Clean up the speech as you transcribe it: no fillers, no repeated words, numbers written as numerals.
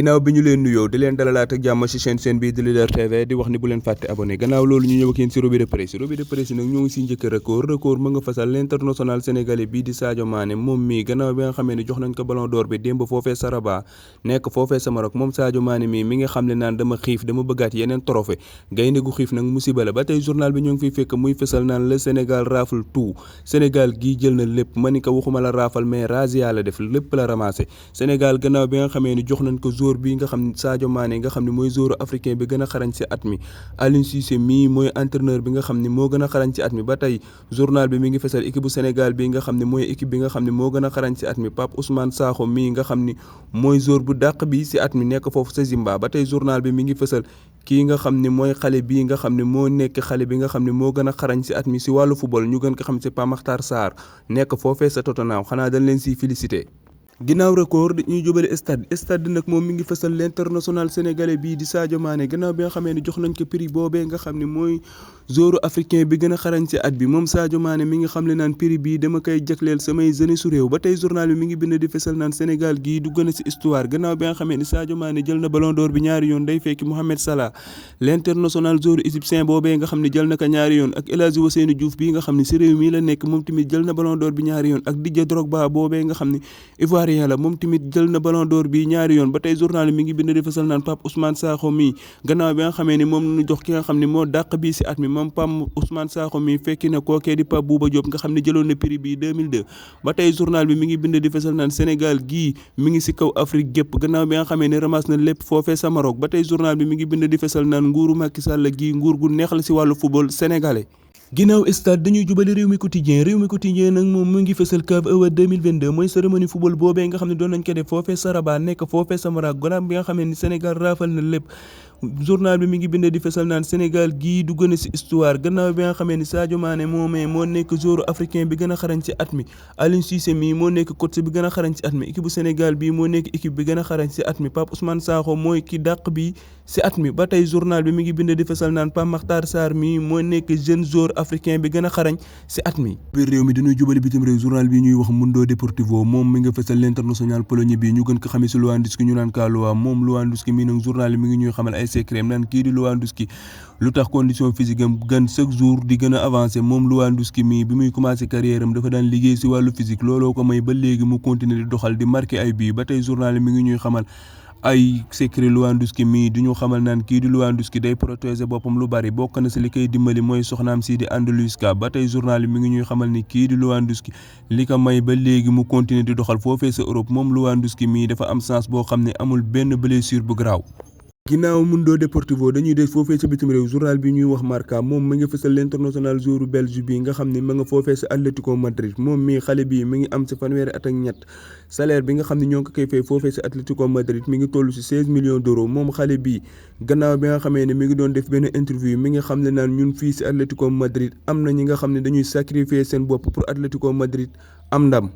ginnaaw bi ñu leen nuyoo di leen dalalaat ak jàmm ci seen bii di Leader TV di wax ni bu leen fàtte abonné gannaaw loolu ñu ñëw ak yéen ci revue de presse nag ñoo ngi ci njëkk record ma nga fasal l'international sénégalais bii di Sadio Mané moom mii gannaaw bi nga xamee ni jox nañ ko ballon d'or bi démb foofee sa Rabat nekk foofee sa Maroc moom Sadio Mané mii mi nga xam ne naan dama xiif dama bëggaat yeneen trophée gaynde gu xiif nag musiba la ba tey journal bi ñoo ngi fiy fekk muy fasal naan le Sénégal rafle tout Sénégal gii jël na lépp ma ni ko waxuma la raafal mais razzia la def lépp la ramassé Sénégal gannaaw bi nga xamee ni jox nañ ko joueur bi nga xam ne Sadio Mané nga xam ne mooy joueur africain bi gën a xarañ ci at mi Aliou Cissé mii mooy entraîneur bi nga xam ne moo gën a xarañ ci at mi ba tey journal bi mi ngi fesal équipe bu Sénégal bi nga xam ne mooy équipe bi nga xam ne moo gën a xarañ ci at mi Pape Ousmane Sakho mii nga xam ni mooy joueur bu dàq bi ci at mi nekk foofu sa Zimba ba tey journal bi mi ngi fesal kii nga xam ne mooy xale bii nga xam ne moo nekk xale bi nga xam ne moo gën a xarañ ci at mi ci wàllu football ñu gën ko xam ci Pape Makhtar Sarr nekk foofee sa Tottenham xanaa dañ leen ciy félicité ginnaaw record ñuy jubale stade nag moom mi ngi fesal l'international sénégalais bii di Sadio Mané gannaaw bi nga xamee ni jox nañ ko prix boobee nga xam ne mooy joueur africain bi gën a xarañ ci at bi moom Sadio Mané mi ngi xam le naan prix bii dama koy jagleel samay jeunesse su réew ba tey journal bi mi ngi bind di fesal naan Sénégal gii du gën a ci histoire gannaaw bi nga xamee ni Sadio Mané jël na ballon d'or bi ñaari yoon day fekki Mohamed Salah l'international joueur égyptien boobee nga xam ne jël na ko ñaari yoon ak El Hadji Ousseynou Diouf bii nga xam ne ci réew mi la nekk moom tamit jël na ballon d'or bi ñaari yoon ak Didier Drogba boobee nga xam ne yàlla moom tamit jël na ballon d'or bi ñaari yoon ba tey journal mi ngi bind di fesal naan Pape Ousmane Sakho mi gannaaw bi nga xamee ni moom nu jox ki nga xam ne moo dàq bii ci at mi moom Pape Ousmane Sakho mi fekki na kookee di Pape Bouba Diop nga xam ne jëloon na prix bi 2002 ba tey journal bi mi ngi bind di fesal naan Sénégal gii mi ngi ci kaw Afrique gépp gannaaw bi nga xamee ne ramasse na lépp foofee sa Maroc ba tey journal bi mi ngi bind di fesal naan nguuru Macky Sall gii nguur gu neex la ci wàllu football sénégalais ginnaaw stade dañuy jubali réew mi quotidien nag moom mu ngi fësal CAF Award 2022 mooy cérémonie football boobee nga xam ne doon nañ ko def foofee sa Rabat nekk foofee sa Maroc gannaaw bi nga xam ne Sénégal raafal na lépp journal bi mi ngi bind di fesal naan Sénégal gii du gën a ci histoire gannaaw bi nga xamee ni Sadio Mané moomee moo nekk joueur africain bi gën a xarañ ci at mi Aliou Cissé mii moo nekk coach bi gën a xarañ ci at mi équipe bu Sénégal bii moo nekk équipe bi gën a xarañ ci at mi Pape Ousmane Sakho mooy ki dàq bi ci at mi ba tey journal bi mi ngi bind di fesal naan Pape Makhtar Sarr mii moo nekk jeune joueur africain bi gën a xarañ ci at mi biir réew mi dañuy jubali bitim réew journal bi ñuy wax Mundo Deportivo moom mi nga fesal l'international polonais bi ñu gën ko xamee ci Lewandowski ñu naan Kaloa moom Lewandowski mii nag journal bi mi ngi ñuy xamal ay secret naan kii di Lewandowski lu tax condition physique am gën chaque jour di gën a avancé moom Lewandowski mii bi muy commencé carrière am dafa daan liggéey ci wàllu physique looloo ko may ba léegi mu continuer di doxal di marqué ay bii ba tey journal bi mi ngi ñuy xamal ay secret Lewandowski mii di ñu xamal naan kii di Lewandowski day protéger boppam lu bari bokk na ci li koy dimbali mooy soxnaam si di Andaluska ba tey journal bi mi ngi ñuy xamal ni kii di Lewandowski li ko may ba léegi mu continuer di doxal foofee sa Europe moom Lewandowski mii dafa am chance boo xam ne amul benn blessure bu garaaw ginnaaw Mundo Deportivo dañuy des foofee sa bitim réew journal bi ñuy wax Marca moom mi nga fësal l'international joueur belge bi nga xam ne ma nga foofee sa Atlético Madrid moom mii xale bii mi ngi am ci fanweeri at ak ñett salaire bi nga xam ne ñoo ngi ko koy fay foofee sa Atlético Madrid mi ngi toll ci 16 millions d'euros moom xale bii gannaaw bi nga xamee ne mi ngi doon def benn interview mi nga xam ne naan ñun fii ci Atlético Madrid am na ñi nga xam ne dañuy sacrifier seen bopp pour Atlético Madrid am ndam